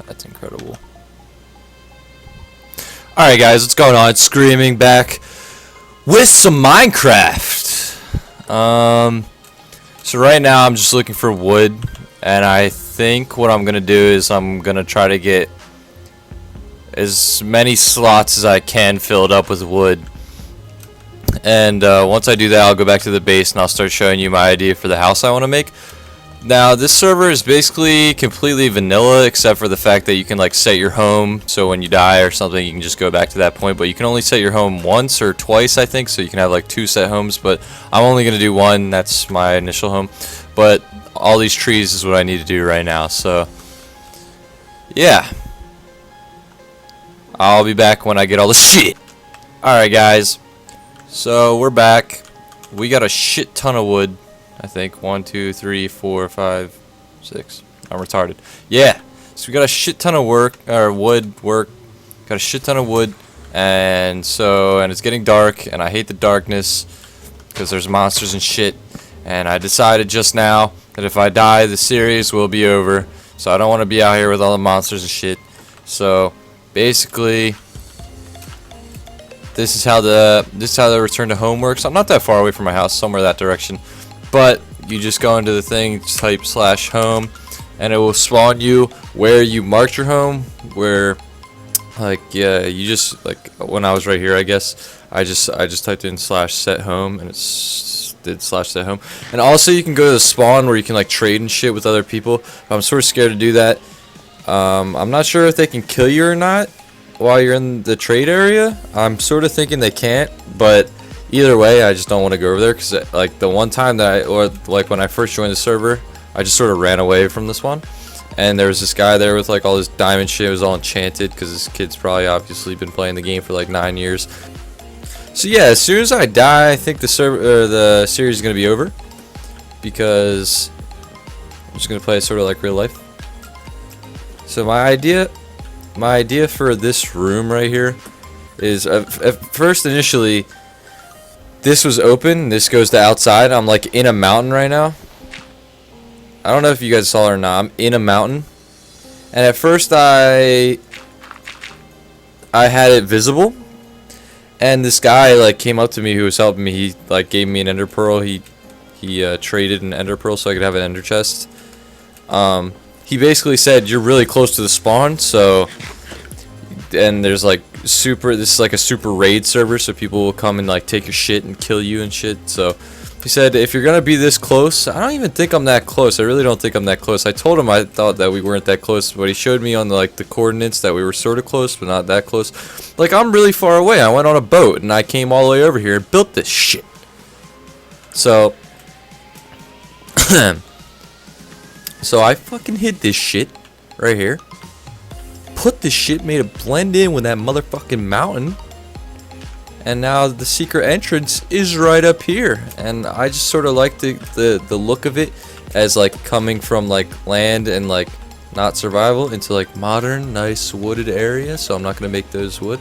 That's incredible. Alright guys, what's going on? Screaming back with some Minecraft. So right now I'm just looking for wood, and I think what I'm gonna do is I'm gonna try to get as many slots as I can filled up with wood. And once I do that, I'll go back to the base and I'll start showing you my idea for the house I want to make. Now, this server is basically completely vanilla, except for the fact that you can like set your home, so when you die or something you can just go back to that point, but you can only set your home once or twice, I think, so you can have like 2 set homes, but I'm only going to do 1. That's my initial home. But all these trees is what I need to do right now, so yeah, I'll be back when I get all the shit. Alright guys, so we're back. We got a shit ton of wood. I think 1, 2, 3, 4, 5, 6. I'm retarded. Yeah. So we got a shit ton of wood. Got a shit ton of wood, and it's getting dark, and I hate the darkness because there's monsters and shit. And I decided just now that if I die, the series will be over. So I don't want to be out here with all the monsters and shit. So basically, this is how the return to home works. I'm not that far away from my house, somewhere that direction. But you just go into the thing, type /home, and it will spawn you where you marked your home. Where, like, yeah, you just, like, when I was right here, I guess I just typed in /set_home, and it did /set_home. And also you can go to the spawn where you can like trade and shit with other people. I'm sort of scared to do that. I'm not sure if they can kill you or not while you're in the trade area. I'm sort of thinking they can't, but either way, I just don't want to go over there because, like, the one time that when I first joined the server, I just sort of ran away from this one, and there was this guy there with like all this diamond shit. It was all enchanted because this kid's probably obviously been playing the game for like 9 years. So yeah, as soon as I die, I think the series is gonna be over because I'm just gonna play it sort of like real life. So my idea for this room right here is at first initially. This was open. This goes to outside. I'm like in a mountain right now. I don't know if you guys saw it or not. I'm in a mountain, and at first I had it visible, and this guy like came up to me who was helping me. He like gave me an ender pearl. He traded an ender pearl so I could have an ender chest. He basically said you're really close to the spawn, so. And there's like this is like a super raid server, so people will come and like take your shit and kill you and shit. So he said if you're gonna be this close, I don't even think I'm that close. I really don't think I'm that close. I told him I thought that we weren't that close, but he showed me on the coordinates that we were sort of close, but not that close. Like, I'm really far away. I went on a boat and I came all the way over here and built this shit. So so I fucking hid this shit right here. Put this shit, made it blend in with that motherfucking mountain, and now the secret entrance is right up here. And I just sort of like the look of it as like coming from like land and like not survival into like modern nice wooded area, so I'm not gonna make those wood.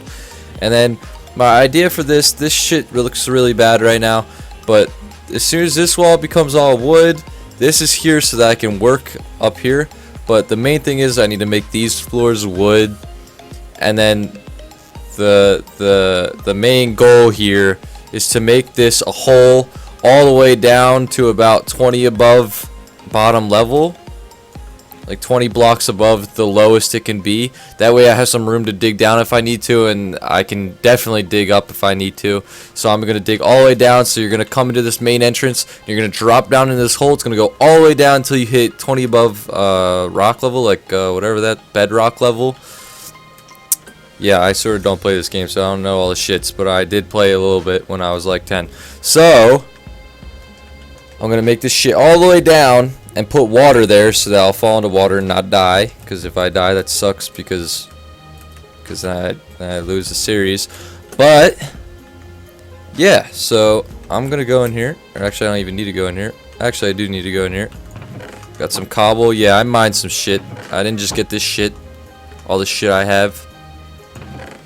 And then my idea for this shit looks really bad right now, but as soon as this wall becomes all wood, this is here so that I can work up here. But the main thing is I need to make these floors wood, and then the main goal here is to make this a hole all the way down to about 20 above bottom level, like 20 blocks above the lowest it can be. That way I have some room to dig down if I need to, and I can definitely dig up if I need to. So I'm gonna dig all the way down. So you're gonna come into this main entrance, you're gonna drop down in this hole. It's gonna go all the way down until you hit 20 above rock level, like whatever that bedrock level. Yeah, I sort of don't play this game, so I don't know all the shits, but I did play a little bit when I was like 10. So I'm gonna make this shit all the way down and put water there so that I'll fall into water and not die. Because if I die, that sucks because then I lose the series. But yeah, so I'm gonna go in here. Or actually, I don't even need to go in here. Actually, I do need to go in here. Got some cobble. Yeah, I mined some shit. I didn't just get this shit. All the shit I have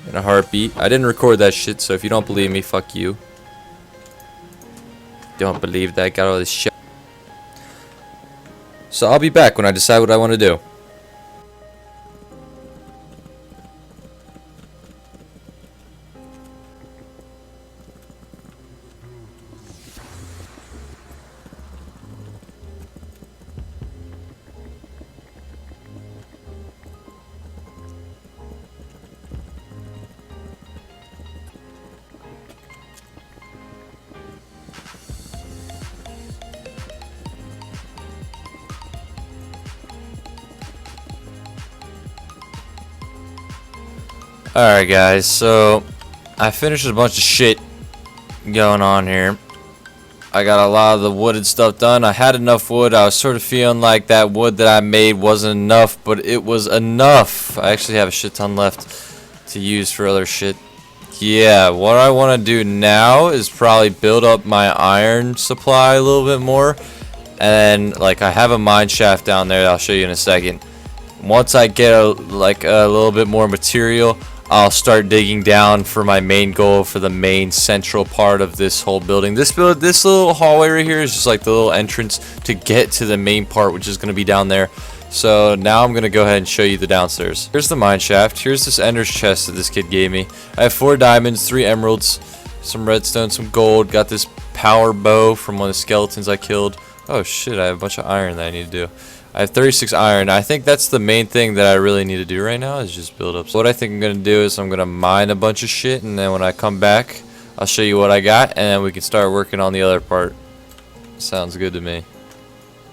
in a heartbeat. I didn't record that shit, so if you don't believe me, fuck you. Don't believe that I got all this shit. So I'll be back when I decide what I want to do. Alright guys, so I finished a bunch of shit going on here. I got a lot of the wooded stuff done. I had enough wood. I was sort of feeling like that wood that I made wasn't enough, but it was enough. I actually have a shit ton left to use for other shit. Yeah, what I want to do now is probably build up my iron supply a little bit more. And like I have a mine shaft down there that I'll show you in a second. Once I get a little bit more material, I'll start digging down for my main goal for the main central part of this whole building. This little hallway right here is just like the little entrance to get to the main part, which is going to be down there. So now I'm going to go ahead and show you the downstairs. Here's the mine shaft. Here's this ender's chest that this kid gave me. I have 4 diamonds, 3 emeralds, some redstone, some gold. Got this power bow from one of the skeletons I killed. Oh shit, I have a bunch of iron that I need to do. I have 36 iron. I think that's the main thing that I really need to do right now is just build up. So what I think I'm going to do is I'm going to mine a bunch of shit, and then when I come back, I'll show you what I got, and then we can start working on the other part. Sounds good to me.